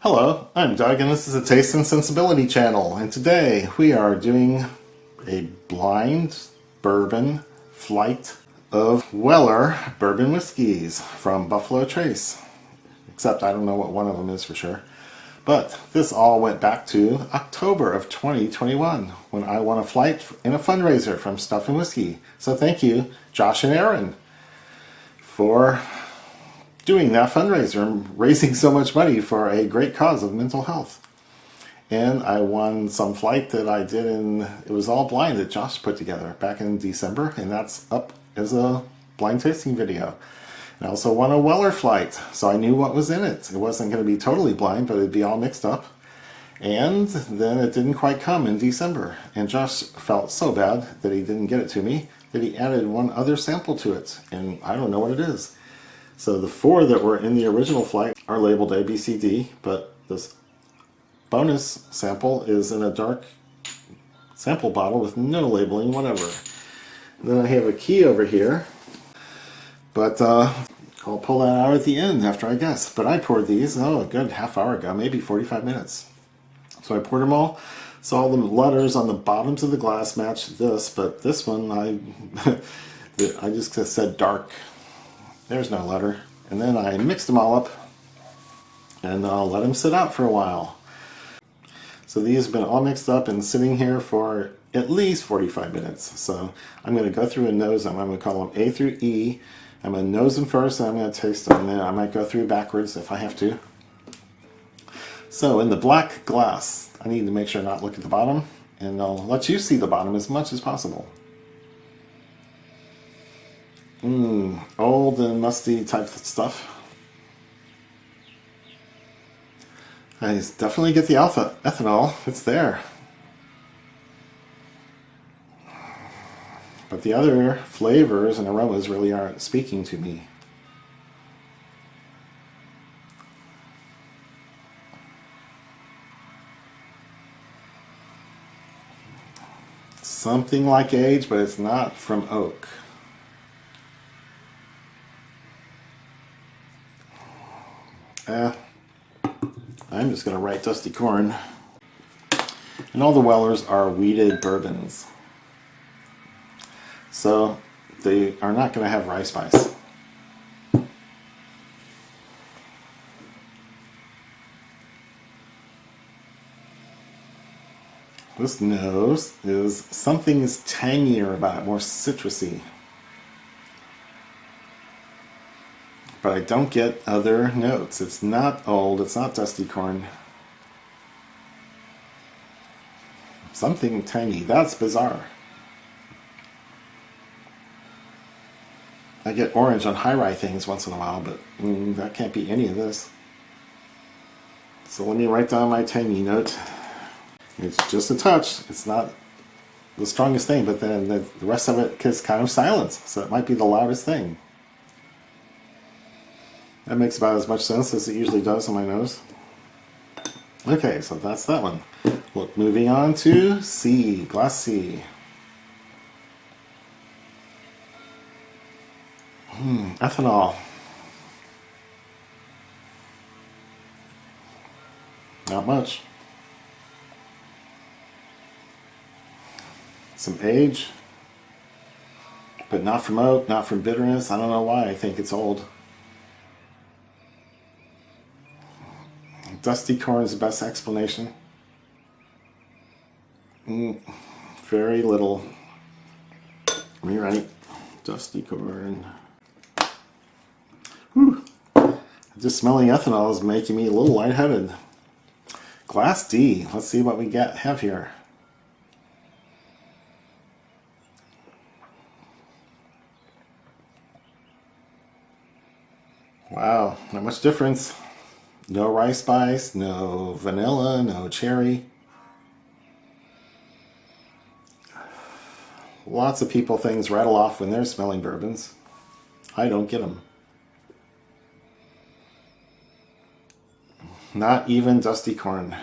Hello, I'm Doug and this is a Taste and Sensibility channel, and today we are doing a blind bourbon flight of Weller bourbon whiskeys from Buffalo Trace. Except I don't know what one of them is for sure. But this all went back to October of 2021 when I won a flight in a fundraiser from Stuff and Whiskey. So thank you, Josh and Erin, for doing that fundraiser and raising so much money for a great cause of mental health. And I won some flight that I did it was all blind that Josh put together back in December, and that's up as a blind tasting video. And I also won a Weller flight, so I knew what was in it. It wasn't going to be totally blind, but it'd be all mixed up. And then it didn't quite come in December, and Josh felt so bad that he didn't get it to me that he added one other sample to it, and I don't know what it is. So the 4 that were in the original flight are labeled A, B, C, D, but this bonus sample is in a dark sample bottle with no labeling, whatever. And then I have a key over here, but I'll pull that out at the end after I guess. But I poured these, a good half hour ago, maybe 45 minutes. So I poured them all. So all the letters on the bottoms of the glass match this, but this one I just said dark. There's no letter. And then I mixed them all up and I'll let them sit out for a while. So these have been all mixed up and sitting here for at least 45 minutes. So I'm going to go through and nose them. I'm going to call them A through E. I'm going to nose them first and I'm going to taste them. And then I might go through backwards if I have to. So in the black glass, I need to make sure not look at the bottom. And I'll let you see the bottom as much as possible. Old and musty type stuff. I definitely get the alpha ethanol. It's there. But the other flavors and aromas really aren't speaking to me. Something like age, but it's not from oak. I'm just going to write Dusty Corn. And all the Wellers are wheated bourbons. So they are not going to have rye spice. This nose is something is tangier about it, more citrusy. But I don't get other notes. It's not old, it's not dusty corn. Something tangy. That's bizarre. I get orange on high rye things once in a while, but that can't be any of this. So let me write down my tangy note. It's just a touch. It's not the strongest thing, but then the rest of it is kind of silence, so it might be the loudest thing. That makes about as much sense as it usually does on my nose. Okay, so that's that one. Look, moving on to C, glass C. Ethanol. Not much. Some age, but not from oak, not from bitterness. I don't know why. I think it's old. Dusty corn is the best explanation. Very little. Let me write dusty corn. Whew. Just smelling ethanol is making me a little lightheaded. Glass D. Let's see what we have here. Wow, not much difference. No rice spice, no vanilla, no cherry. Lots of people things rattle off when they're smelling bourbons. I don't get them. Not even dusty corn.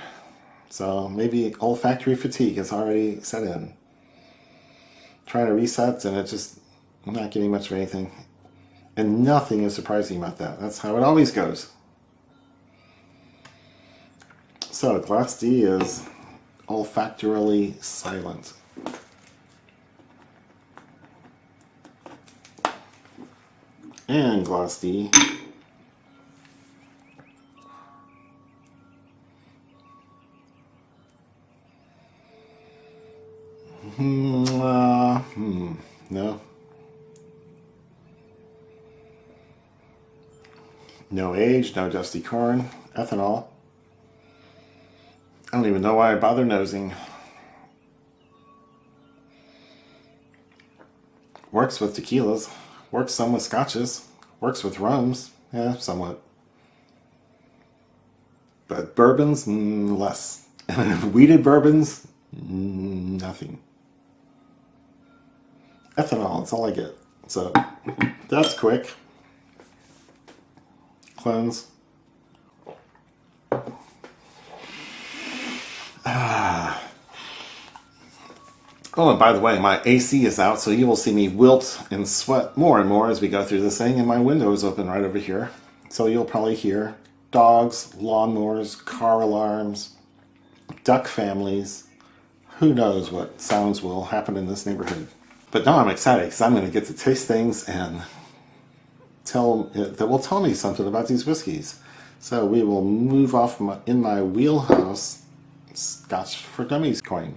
So maybe olfactory fatigue has already set in. Trying to reset and I'm not getting much of anything. And nothing is surprising about that. That's how it always goes. So Glass D is olfactorily silent. And Glass D no. No age, no dusty corn, ethanol. I don't even know why I bother nosing. Works with tequilas, works some with scotches, works with rums, yeah, somewhat. But bourbons, less. Wheated bourbons, nothing. Ethanol, that's all I get. So that's quick. Cleanse. Oh, and by the way, my AC is out, so you will see me wilt and sweat more and more as we go through this thing, and my window is open right over here. So you'll probably hear dogs, lawnmowers, car alarms, duck families. Who knows what sounds will happen in this neighborhood. But now I'm excited because I'm going to get to taste things and that will tell me something about these whiskeys. So we will move off in my wheelhouse Scotch for Dummies coin.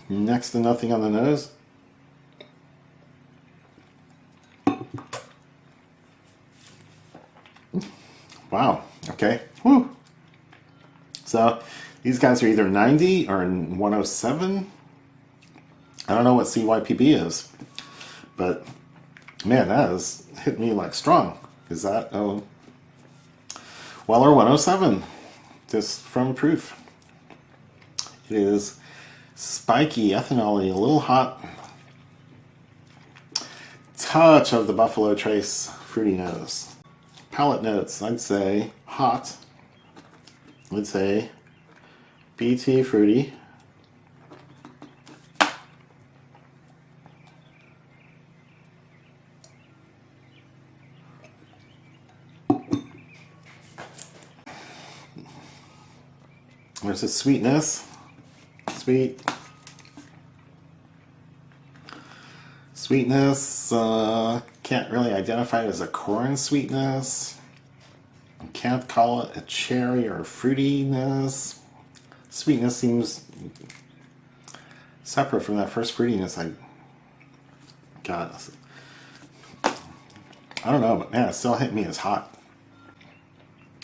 Next to nothing on the nose. Wow, okay. Whew. So these guys are either 90 or 107. I don't know what CYPB is, but man, that has hit me like strong. Is that, Weller 107, just from proof. It is spiky, ethanol-y, a little hot. Touch of the Buffalo Trace fruity nose. Palate notes, I'd say hot. I'd say BT fruity. There's a sweetness. Sweet. Sweetness, can't really identify it as a corn sweetness. Can't call it a cherry or fruitiness. Sweetness seems separate from that first fruitiness I got. I don't know, but man, it still hit me as hot.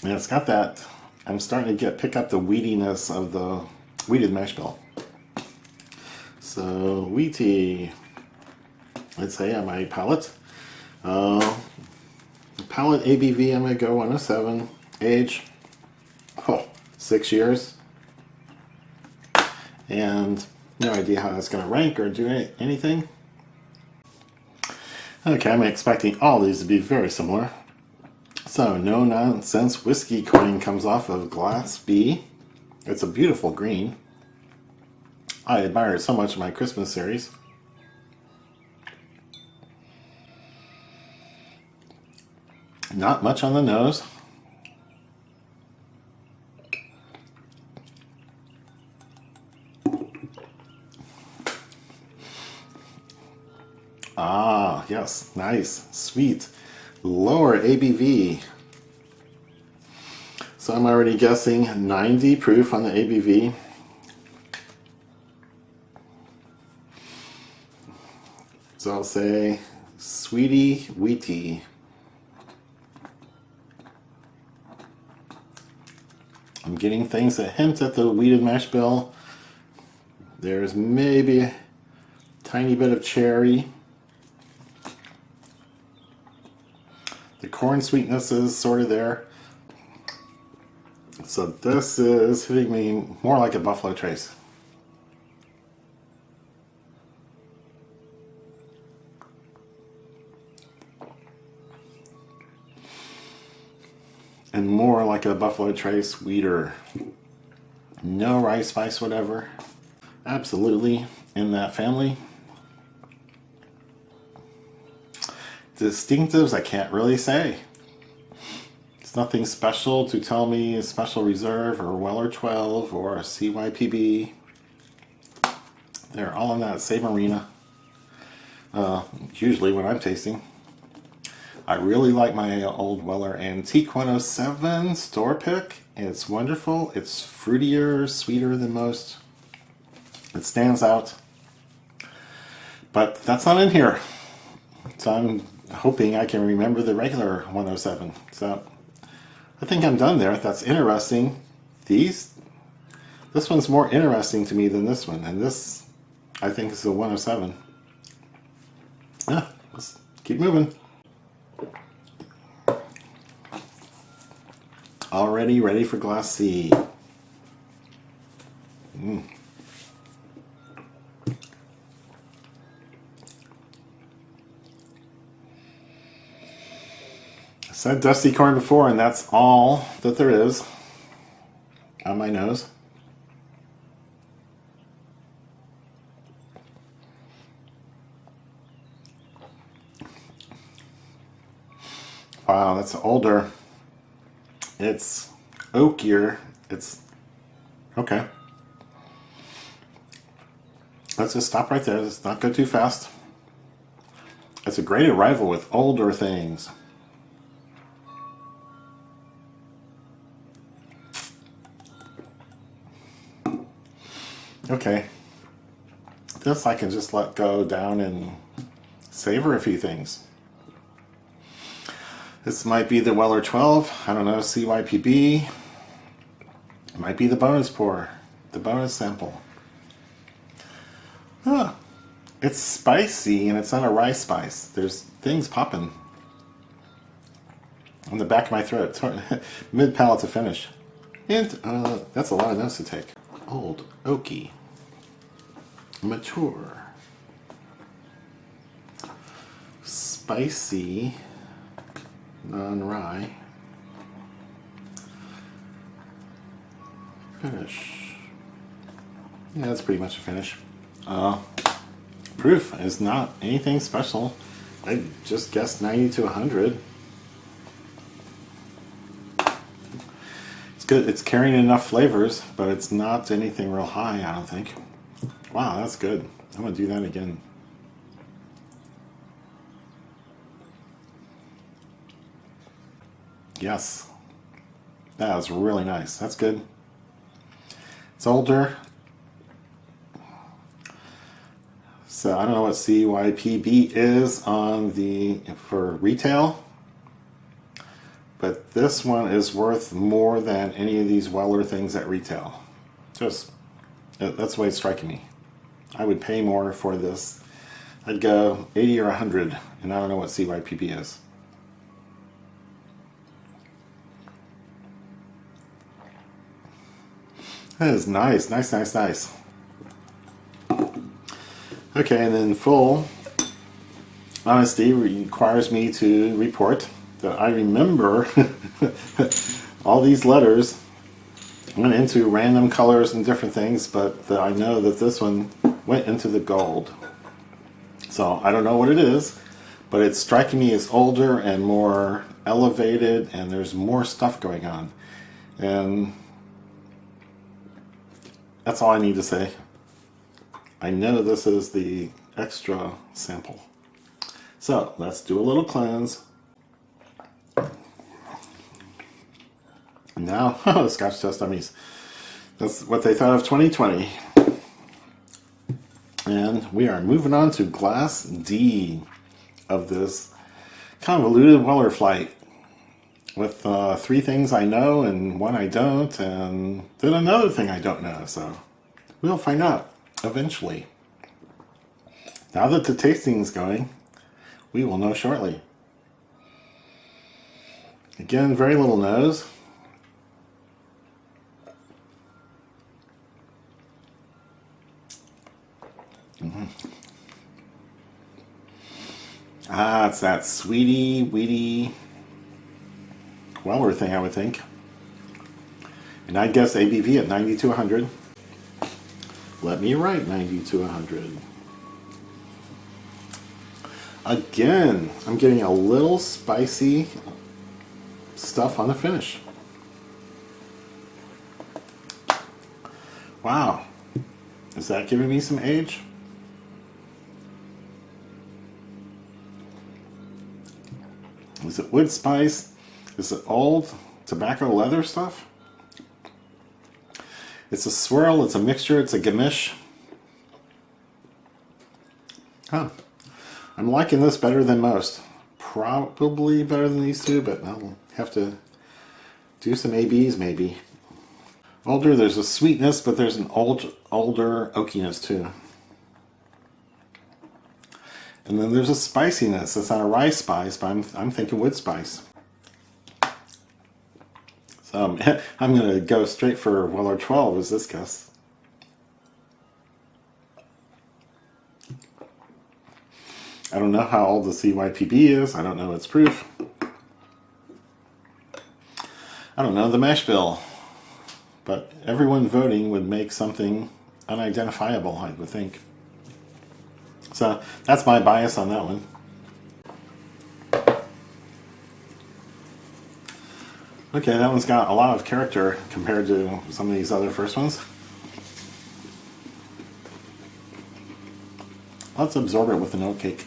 And it's got that, I'm starting to pick up the wheatiness of the wheated mash bill. So, wheaty, let's say on my palate. Palate ABV, I'm going to go 107. Age, 6 years. And no idea how that's going to rank or do anything. Okay, I'm expecting all these to be very similar. So, no nonsense whiskey coin comes off of Glass B. It's a beautiful green. I admire it so much in my Christmas series. Not much on the nose. Ah, yes, nice, sweet. Lower ABV. So I'm already guessing 90 proof on the ABV. So I'll say sweety wheaty. I'm getting things that hint at the wheated mash bill. There's maybe a tiny bit of cherry. The corn sweetness is sort of there. So this is hitting me more like a Buffalo Trace. And more like a Buffalo Trace weeder. No rice spice, whatever. Absolutely in that family. Distinctives, I can't really say. There's nothing special to tell me a special reserve or Weller 12 or a CYPB. They're all in that same arena. Usually when I'm tasting. I really like my old Weller Antique 107 store pick. It's wonderful. It's fruitier, sweeter than most. It stands out. But that's not in here. So I'm hoping I can remember the regular 107. So I think I'm done there. That's interesting. This one's more interesting to me than this one. And this, I think, is a 107. Let's keep moving. Already ready for Glass C. I said dusty corn before, and that's all that there is on my nose. Wow, that's older. It's oakier. It's okay. Let's just stop right there. Let's not go too fast. It's a great arrival with older things. Okay. This I can just let go down and savor a few things. This might be the Weller 12, I don't know, CYPB. It might be the bonus pour, the bonus sample. It's spicy and it's on a rye spice. There's things popping on the back of my throat, mid palate to finish. And that's a lot of notes to take. Old, oaky, mature, spicy, non-rye, finish. Yeah, that's pretty much a finish. Proof is not anything special. I just guessed 90 to 100. It's good. It's carrying enough flavors, but it's not anything real high, I don't think. Wow, that's good. I'm going to do that again. Yes. That was really nice. That's good. It's older. So I don't know what CYPB is on for retail, but this one is worth more than any of these Weller things at retail. That's the way it's striking me. I would pay more for this. I'd go 80 or 100, and I don't know what CYPB is. That is nice, nice, nice, nice. Okay, and then full honesty requires me to report that I remember all these letters went into random colors and different things, but I know that this one went into the gold. So I don't know what it is, but it's striking me as older and more elevated, and there's more stuff going on. And that's all I need to say. I know this is the extra sample. So let's do a little cleanse. And now, Scotch Test Dummies. That's what they thought of 2020. And we are moving on to Glass D of this convoluted Weller flight with 3 things I know and 1 I don't, and then another thing I don't know. So we'll find out eventually. Now that the tasting is going, we will know shortly. Again, very little nose. It's that sweetie, weedy Weller thing, I would think. And I guess ABV at 90 to 100. Let me write 90 to 100. Again, I'm getting a little spicy stuff on the finish. Wow. Is that giving me some age? Is it wood spice? Is it old tobacco leather stuff? It's a swirl, it's a mixture, it's a gamish. Huh. I'm liking this better than most. Probably better than these two, but I'll have to do some ABs maybe. Older, there's a sweetness, but there's an older oakiness too. And then there's a spiciness. It's not a rice spice, but I'm thinking wood spice. So I'm going to go straight for Weller 12 as this guess. I don't know how old the CYPB is. I don't know its proof. I don't know the mash bill. But everyone voting would make something unidentifiable, I would think. So that's my bias on that one. Okay, that one's got a lot of character compared to some of these other first ones. Let's absorb it with an oat cake.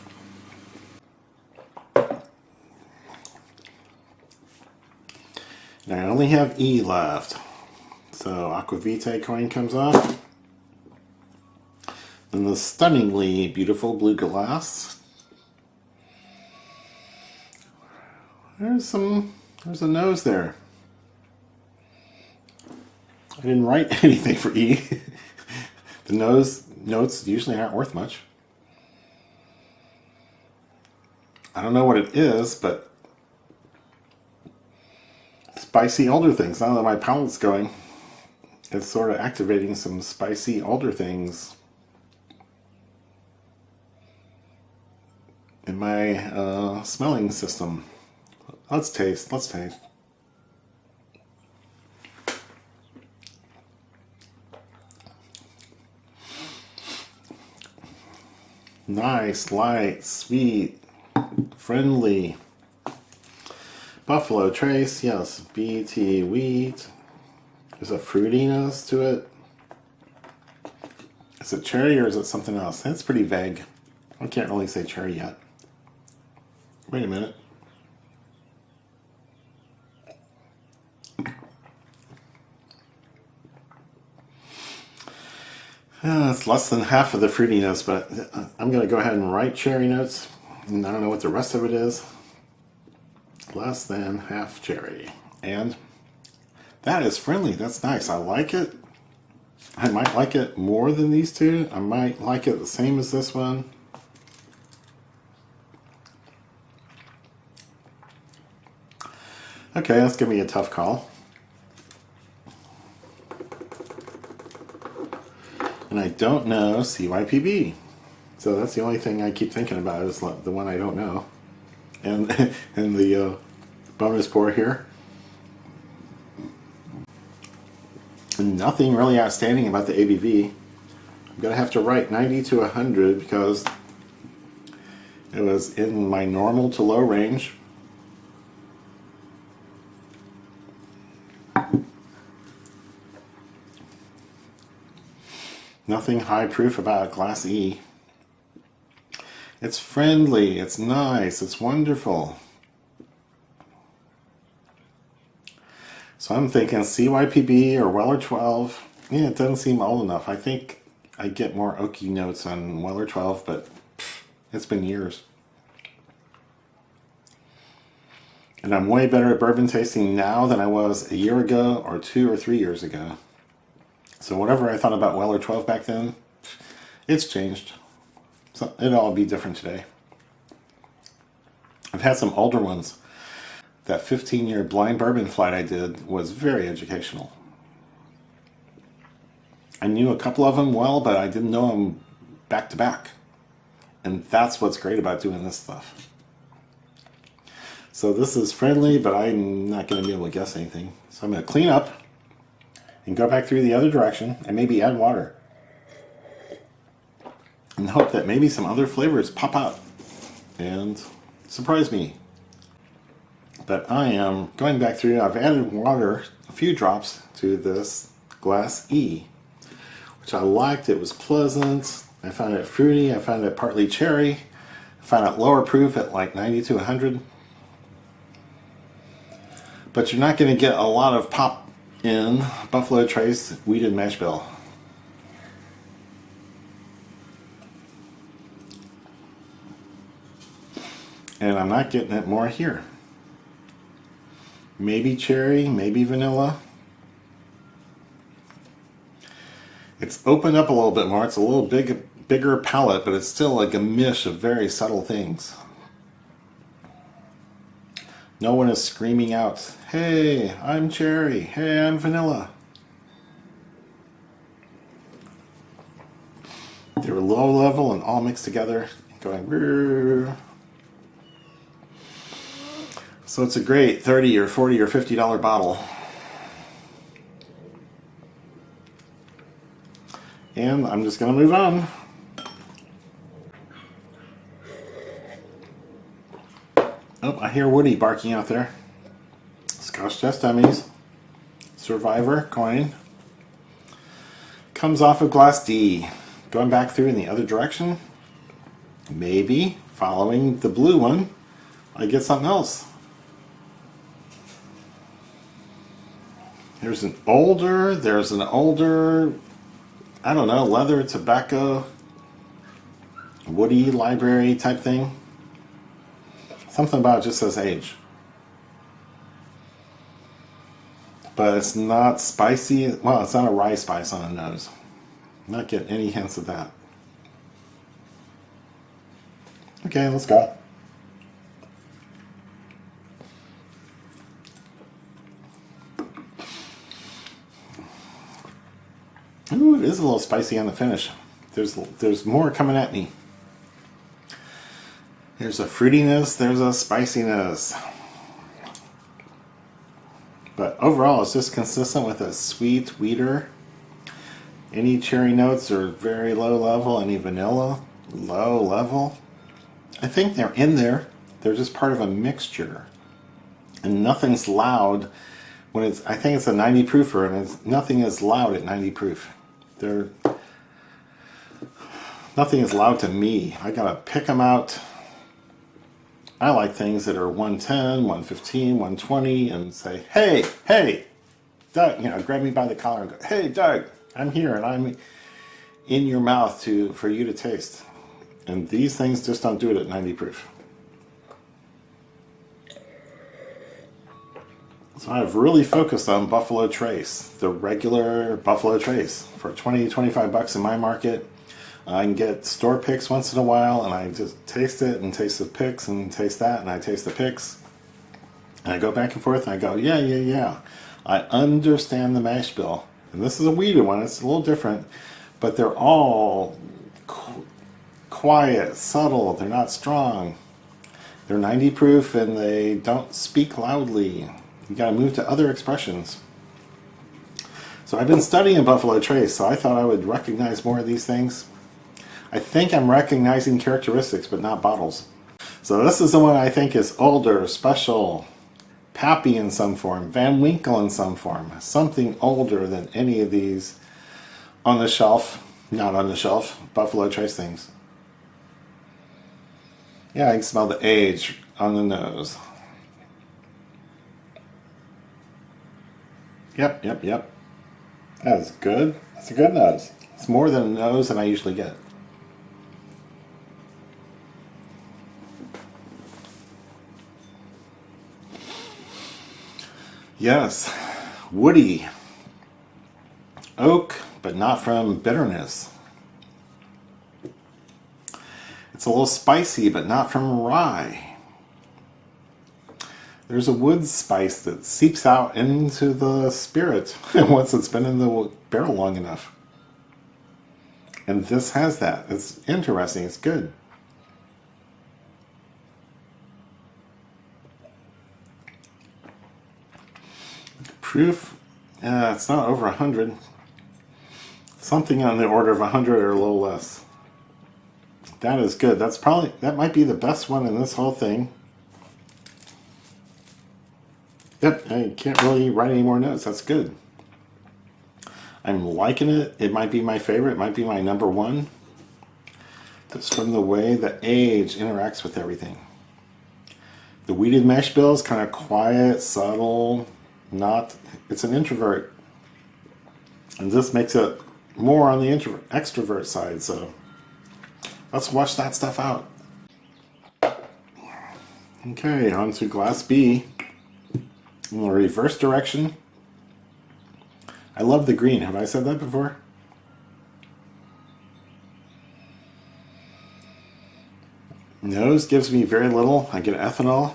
And I only have E left. So Aquavitae coin comes up. Then the stunningly beautiful blue glass. There's a nose there. I didn't write anything for E. The nose notes usually aren't worth much. I don't know what it is, but spicy older things. Now that my palate's going, it's sort of activating some spicy older things in my smelling system. Let's taste. Nice, light, sweet, friendly. Buffalo Trace, yes. BT wheat. There's a fruitiness to it. Is it cherry or is it something else? That's pretty vague. I can't really say cherry yet. Wait a minute. It's less than half of the fruitiness, but I'm going to go ahead and write cherry notes. And I don't know what the rest of it is. Less than half cherry. And that is friendly. That's nice. I like it. I might like it more than these two. I might like it the same as this one. Okay, that's going to be a tough call. And I don't know CYPB. So that's the only thing I keep thinking about is the one I don't know. And the bonus pour here. And nothing really outstanding about the ABV. I'm going to have to write 90 to 100 because it was in my normal to low range. Nothing high proof about Glass E. It's friendly, it's nice, it's wonderful. So I'm thinking CYPB or Weller 12. Yeah, it doesn't seem old enough. I think I get more oaky notes on Weller 12, but it's been years. And I'm way better at bourbon tasting now than I was a year ago or 2 or 3 years ago. So whatever I thought about Weller 12 back then, it's changed. So it'll all be different today. I've had some older ones. That 15-year blind bourbon flight I did was very educational. I knew a couple of them well, but I didn't know them back to back. And that's what's great about doing this stuff. So this is friendly, but I'm not going to be able to guess anything. So I'm going to clean up and go back through the other direction and maybe add water. And hope that maybe some other flavors pop out and surprise me. But I am going back through. I've added water, a few drops, to this Glass E, which I liked. It was pleasant. I found it fruity. I found it partly cherry. I found it lower proof at like 90 to 100. But you're not going to get a lot of pop in Buffalo Trace Weeded Mash Bill. And I'm not getting it more here. Maybe cherry, maybe vanilla. It's opened up a little bit more. It's a little bigger palette, but it's still like a mish of very subtle things. No one is screaming out, "Hey, I'm cherry. Hey, I'm vanilla." They were low level and all mixed together, going. Rrr. So it's a great $30 or $40 or $50 bottle. And I'm just going to move on. Oh, I hear Woody barking out there. Scotch Test Dummies. Survivor coin. Comes off of Glass D. Going back through in the other direction. Maybe following the blue one, I get something else. There's an older, I don't know, leather, tobacco, woody library type thing. Something about it just says age. But it's not spicy. Well, it's not a rye spice on the nose. I'm not getting any hints of that. Okay, let's go. Ooh, it is a little spicy on the finish. There's more coming at me. There's a fruitiness, there's a spiciness. But overall, it's just consistent with a sweet weeder. Any cherry notes are very low level. Any vanilla, low level. I think they're in there. They're just part of a mixture. And nothing's loud when it's, I think it's a 90 proofer, and nothing is loud at 90 proof. Nothing is loud to me. I gotta pick them out. I like things that are 110, 115, 120, and say, hey, Doug, grab me by the collar and go, "Hey, Doug, I'm here and I'm in your mouth for you to taste." And these things just don't do it at 90 proof. So I've really focused on Buffalo Trace, the regular Buffalo Trace. For 20, 25 bucks in my market, I can get store picks once in a while, and I just taste it and taste the picks and taste that, and I taste the picks. And I go back and forth and I go, yeah. I understand the mash bill. And this is a weeded one, it's a little different, but they're all quiet, subtle, they're not strong. They're 90 proof and they don't speak loudly. You gotta move to other expressions. So I've been studying Buffalo Trace, so I thought I would recognize more of these things. I think I'm recognizing characteristics, but not bottles. So this is the one I think is older, special, Pappy in some form, Van Winkle in some form. Something older than any of these on the shelf, not on the shelf, Buffalo Trace things. Yeah, I can smell the age on the nose. Yep. That is good. That's a good nose. It's more than a nose than I usually get. Yes, woody. Oak, but not from bitterness. It's a little spicy, but not from rye. There's a wood spice that seeps out into the spirit once it's been in the barrel long enough. And this has that. It's interesting. It's good. Proof, it's not over 100. Something on the order of 100 or a little less. That is good. That might be the best one in this whole thing. Yep, I can't really write any more notes. That's good. I'm liking it. It might be my favorite. It might be my number one. Just from the way the age interacts with everything. The weeded mesh bill is kind of quiet, subtle, it's an introvert. And this makes it more on the extrovert side, so let's wash that stuff out. Okay, on to glass B. In the reverse direction. I love the green. Have I said that before? Nose gives me very little. I get ethanol.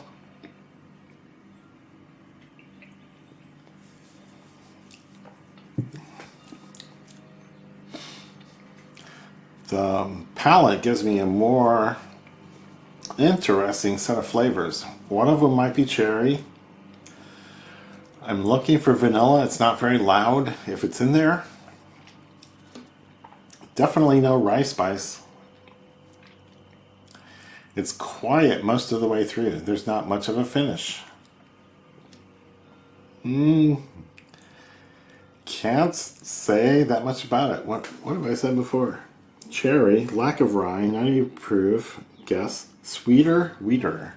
The palate gives me a more interesting set of flavors. One of them might be cherry. I'm looking for vanilla. It's not very loud if it's in there. Definitely no rice spice. It's quiet most of the way through. There's not much of a finish. Can't say that much about it. What have I said before? Cherry, lack of rye, 90 proof, guess, sweeter, weeder.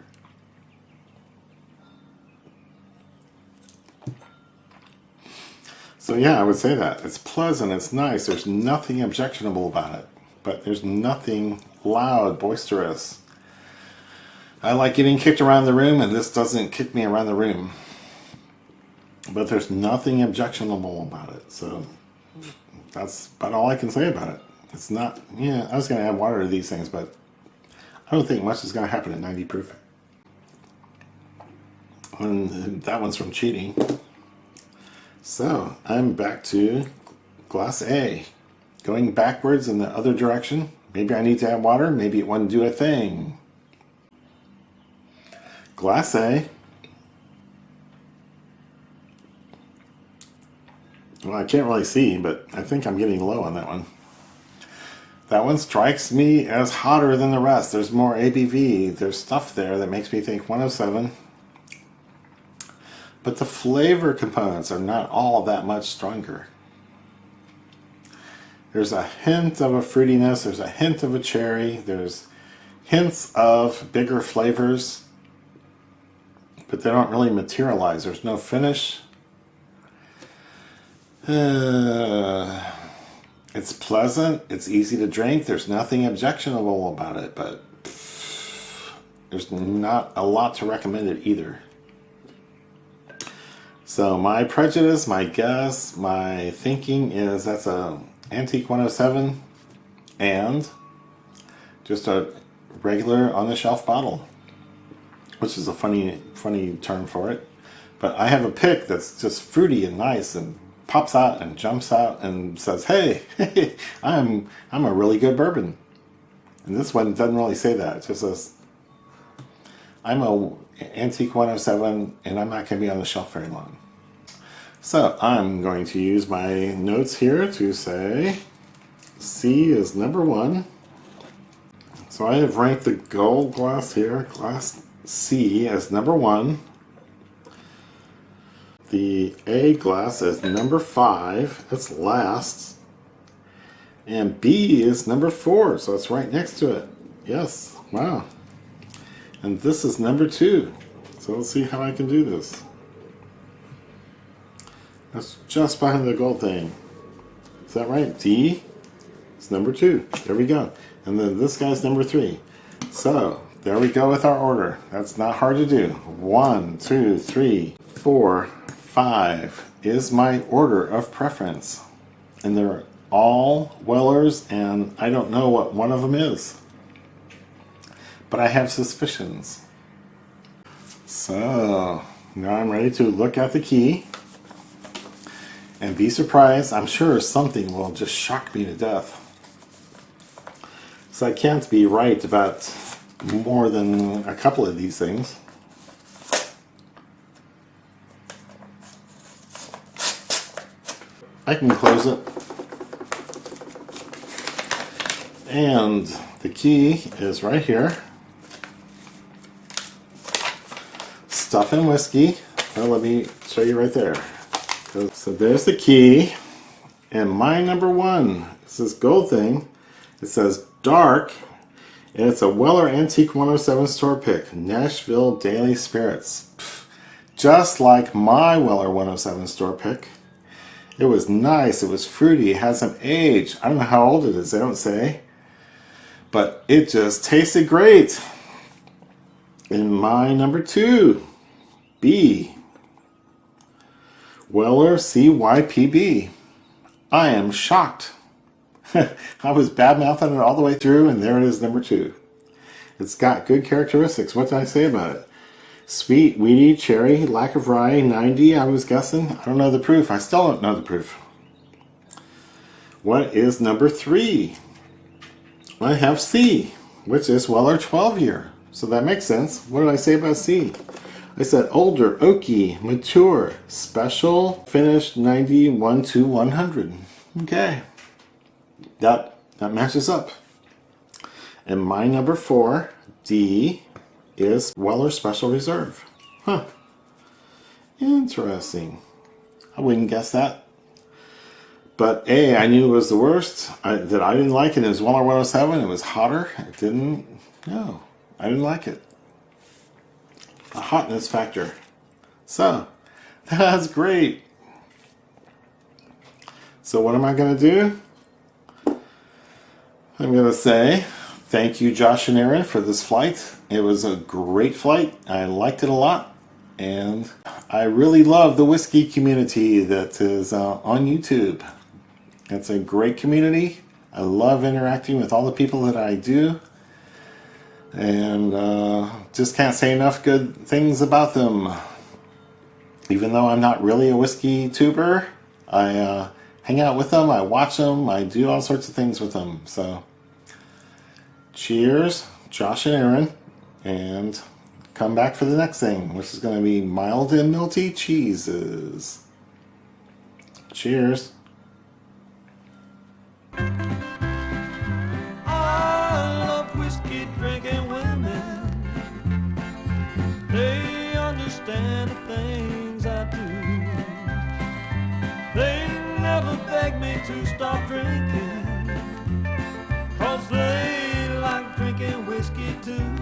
So yeah, I would say that. It's pleasant, it's nice, there's nothing objectionable about it. But there's nothing loud, boisterous. I like getting kicked around the room, and this doesn't kick me around the room. But there's nothing objectionable about it. So that's about all I can say about it. It's not, yeah, I was going to add water to these things, but I don't think much is going to happen at 90 proof. And that one's from cheating. So I'm back to glass A. Going backwards in the other direction. Maybe I need to add water. Maybe it wouldn't do a thing. Glass A. Well, I can't really see, but I think I'm getting low on that one. That one strikes me as hotter than the rest. There's more ABV. There's stuff there that makes me think 107. But the flavor components are not all that much stronger. There's a hint of a fruitiness. There's a hint of a cherry. There's hints of bigger flavors. But they don't really materialize. There's no finish. It's pleasant. It's easy to drink. There's nothing objectionable about it. But there's not a lot to recommend it either. So my prejudice, my guess, my thinking is that's a Antique 107 and just a regular on-the-shelf bottle, which is a funny term for it. But I have a pick that's just fruity and nice and pops out and jumps out and says, "Hey, I'm a really good bourbon." And this one doesn't really say that. It just says, "I'm a Antique 107 and I'm not going to be on the shelf very long." So I'm going to use my notes here to say C is number 1. So I have ranked the gold glass here, glass C, as number 1. The A glass is number 5. It's last. And B is number 4, so it's right next to it. Yes, wow. And this is number 2. So let's see how I can do this. That's just behind the gold thing. Is that right? D is number 2. There we go. And then this guy's number 3. So there we go with our order. That's not hard to do. 1, 2, 3, 4, 5 is my order of preference. And they're all Wellers, and I don't know what one of them is. But I have suspicions. So now I'm ready to look at the key and be surprised. I'm sure something will just shock me to death. So I can't be right about more than a couple of these things. I can close it. And the key is right here. Stuff and whiskey. Well, let me show you right there. So there's the key. And my number one is this gold thing. It says dark. And it's a Weller Antique 107 store pick. Nashville Daily Spirits. Pff, just like my Weller 107 store pick. It was nice. It was fruity. It had some age. I don't know how old it is. They don't say. But it just tasted great. And my number two. B. Weller CYPB. I am shocked. I was bad-mouthing it all the way through, and there it is, number two. It's got good characteristics. What did I say about it? Sweet, weedy, cherry, lack of rye, 90, I was guessing. I don't know the proof. I still don't know the proof. What is number three? I have C, which is Weller 12 year. So that makes sense. What did I say about C? I said older, oaky, mature, special, finished 91 to 100. Okay. That matches up. And my number four, D, is Weller Special Reserve. Huh. Interesting. I wouldn't guess that. But A, I knew it was the worst. That I didn't like it. It was Weller 107. It was hotter. It didn't. No, I didn't like it. A hotness factor. So, that's great. So what am I going to do? I'm going to say thank you, Josh and Erin, for this flight. It was a great flight. I liked it a lot. And I really love the whiskey community that is on YouTube. It's a great community. I love interacting with all the people that I do. And just can't say enough good things about them. Even though I'm not really a whiskey tuber, I hang out with them, I watch them, I do all sorts of things with them. So, cheers, Josh and Erin, and come back for the next thing, which is going to be mild and melty cheeses. Cheers. I love whiskey drinking women. They understand the things I do. They never beg me to stop drinking, 'cause they like drinking whiskey too.